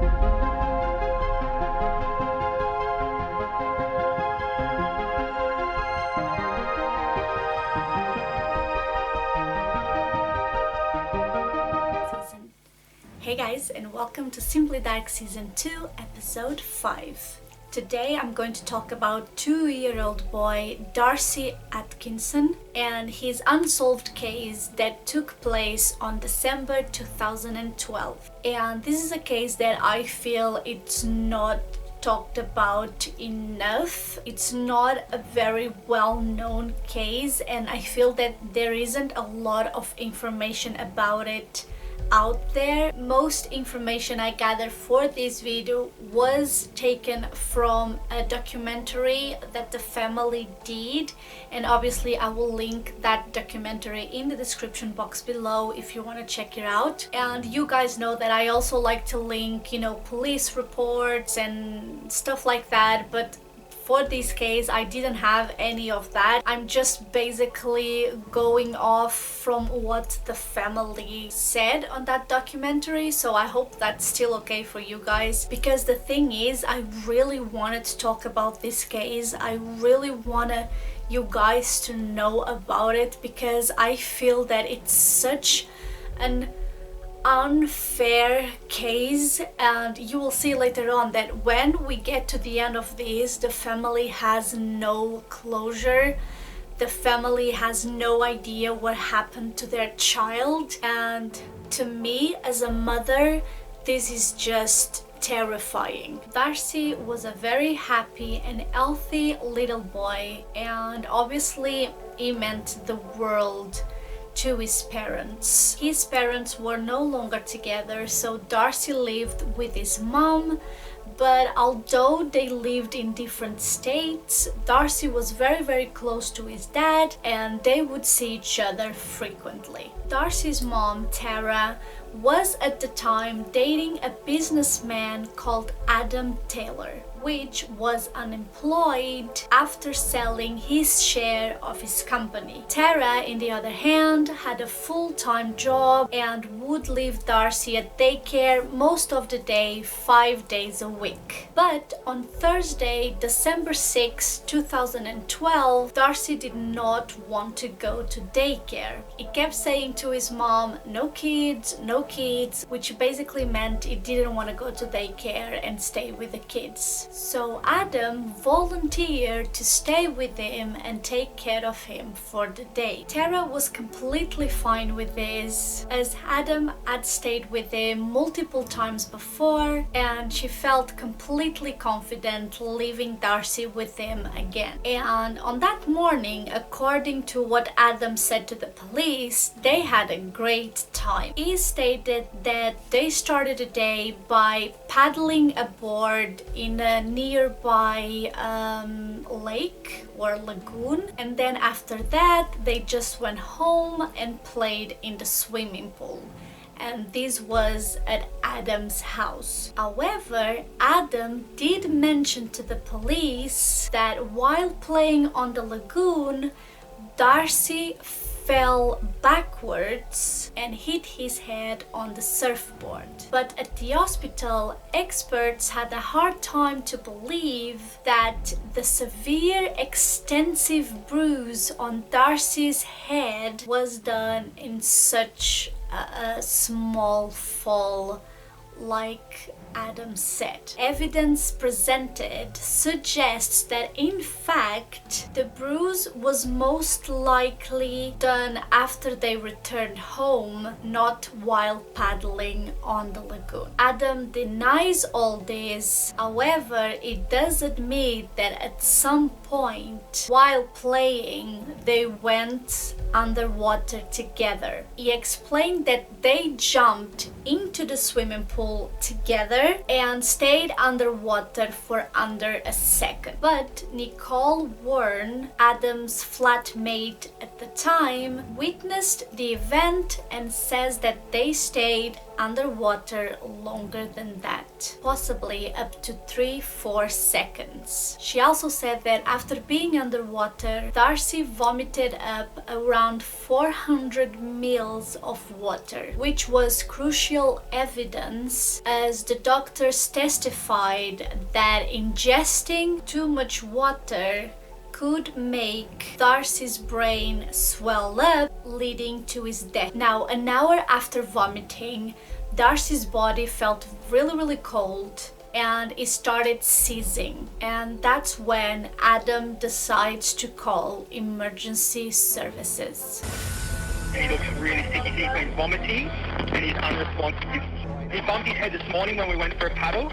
Hey guys, and welcome to Simply Dark Season 2, Episode 5. Today I'm going to talk about 2-year-old boy Darcy Atkinson and his unsolved case that took place on December 2012. And this is a case that I feel it's not talked about enough. It's not a very well-known case, and I feel that there isn't a lot of information about it out there. Most information I gathered for this video was taken from a documentary that the family did, and obviously I will link that documentary in the description box below if you want to check it out. And you guys know that I also like to link, police reports and stuff like that, but for this case I didn't have any of that. I'm just basically going off from what the family said on that documentary, so I hope that's still okay for you guys, because the thing is, I really wanted to talk about this case. I really wanted you guys to know about it because I feel that it's such an unfair case, and you will see later on that when we get to the end of this, the family has no closure. The family has no idea what happened to their child, and to me as a mother, this is just terrifying. Darcy was a very happy and healthy little boy, and obviously he meant the world to his parents. His parents were no longer together, so Darcy lived with his mom, but although they lived in different states, Darcy was very close to his dad and they would see each other frequently. Darcy's mom, Tara, was at the time dating a businessman called Adam Taylor, which was unemployed after selling his share of his company. Tara, in the other hand, had a full-time job and would leave Darcy at daycare most of the day, 5 days a week. But on Thursday, December 6, 2012, Darcy did not want to go to daycare. He kept saying to his mom, no kids, which basically meant he didn't want to go to daycare and stay with the kids. So Adam volunteered to stay with him and take care of him for the day. Tara was completely fine with this, as Adam had stayed with him multiple times before, and she felt completely confident leaving Darcy with him again. And on that morning, according to what Adam said to the police, they had a great time. He stated that they started the day by paddling a board in a nearby lake or lagoon, and then after that they just went home and played in the swimming pool, and this was at Adam's house. However, Adam did mention to the police that while playing on the lagoon, Darcy fell backwards and hit his head on the surfboard. But at the hospital, experts had a hard time to believe that the severe, extensive bruise on Darcy's head was done in such a small fall like Adam said. Evidence presented suggests that in fact the bruise was most likely done after they returned home, not while paddling on the lagoon. Adam denies all this. However, he does admit that at some point while playing they went underwater together. He explained that they jumped into the swimming pool together and stayed underwater for under a second. But Nicole Warren, Adam's flatmate at the time, witnessed the event and says that they stayed underwater longer than that, possibly up to 3-4 seconds. She also said that after being underwater, Darcy vomited up around 400 ml of water, which was crucial evidence as the doctors testified that ingesting too much water could make Darcy's brain swell up, leading to his death. Now, an hour after vomiting, Darcy's body felt really cold and it started seizing. And that's when Adam decides to call emergency services. He looks really sick. He's been vomiting and he's unresponsive. He bumped his head this morning when we went for a paddle.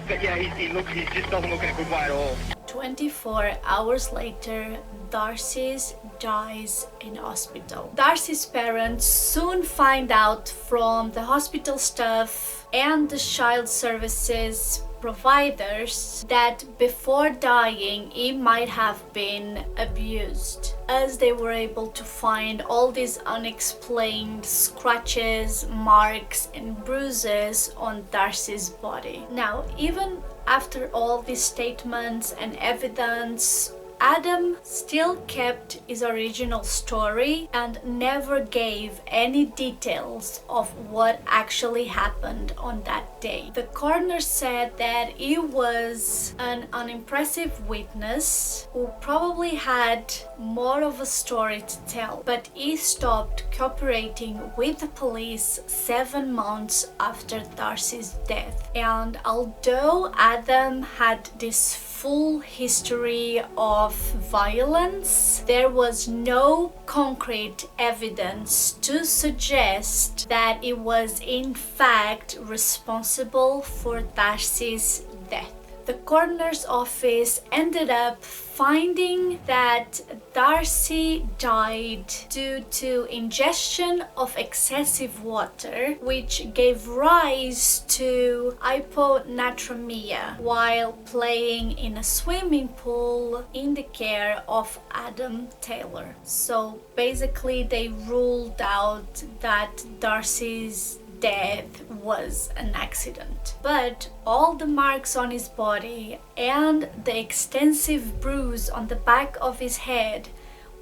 But yeah, he just doesn't look in a good way at all. 24 hours later, Darcy dies in hospital. Darcy's parents soon find out from the hospital staff and the child services providers that before dying he might have been abused, as they were able to find all these unexplained scratches, marks and bruises on Darcy's body. Now, even after all these statements and evidence, Adam still kept his original story and never gave any details of what actually happened on that day. The coroner said that he was an unimpressive witness who probably had more of a story to tell, but he stopped cooperating with the police 7 months after Darcy's death. And although Adam had this full history of violence, there was no concrete evidence to suggest that he was in fact responsible for Darcy's death. The coroner's office ended up finding that Darcy died due to ingestion of excessive water, which gave rise to hyponatremia while playing in a swimming pool in the care of Adam Taylor. So basically they ruled out that Darcy's death was an accident. But all the marks on his body and the extensive bruise on the back of his head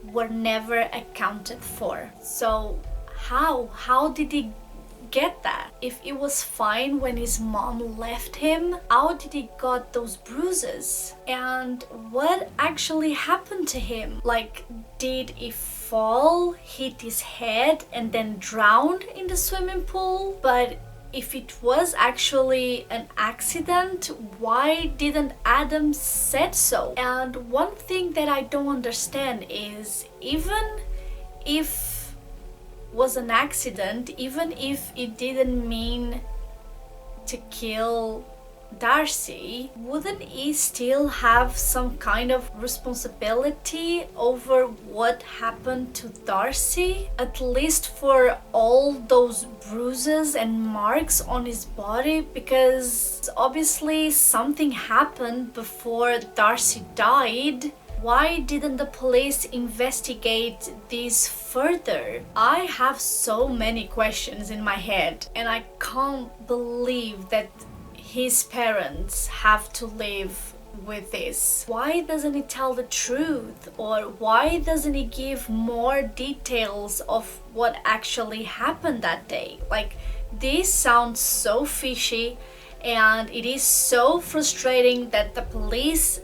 were never accounted for. So how did he get that? If he was fine when his mom left him, how did he got those bruises? And what actually happened to him? Like, did he fall, hit his head and then drowned in the swimming pool? But if it was actually an accident, why didn't Adam said so? And one thing that I don't understand is, even if was an accident, even if it didn't mean to kill Darcy, wouldn't he still have some kind of responsibility over what happened to Darcy? At least for all those bruises and marks on his body, because obviously something happened before Darcy died. Why didn't the police investigate this further? I have so many questions in my head, and I can't believe that his parents have to live with this. Why doesn't he tell the truth? Or why doesn't he give more details of what actually happened that day? Like, this sounds so fishy, and it is so frustrating that the police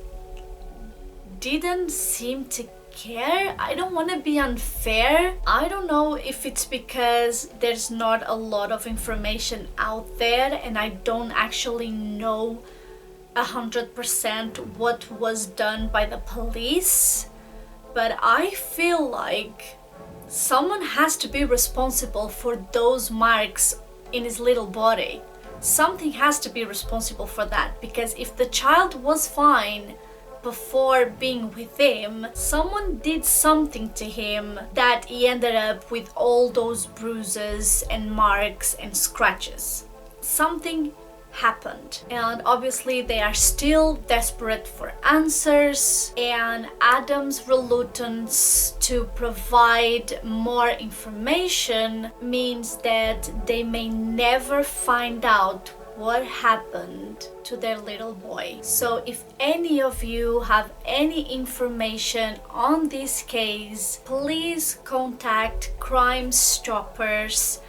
didn't seem to care. I don't want to be unfair. I don't know if it's because there's not a lot of information out there and I don't actually know 100% what was done by the police, but I feel like someone has to be responsible for those marks in his little body. Something has to be responsible for that, because if the child was fine before being with him, someone did something to him that he ended up with all those bruises and marks and scratches. Something happened. And obviously they are still desperate for answers, and Adam's reluctance to provide more information means that they may never find out what happened to their little boy. So if any of you have any information on this case, please contact Crime Stoppers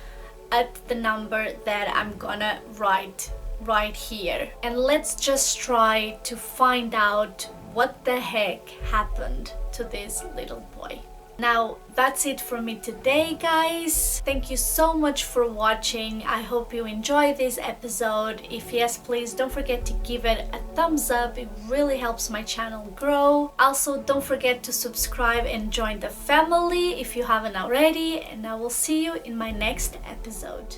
at the number that I'm gonna write right here, and let's just try to find out what the heck happened to this little boy. Now, that's it for me today, guys. Thank you so much for watching. I hope you enjoyed this episode. If yes, please don't forget to give it a thumbs up. It really helps my channel grow. Also, don't forget to subscribe and join the family if you haven't already, and I will see you in my next episode.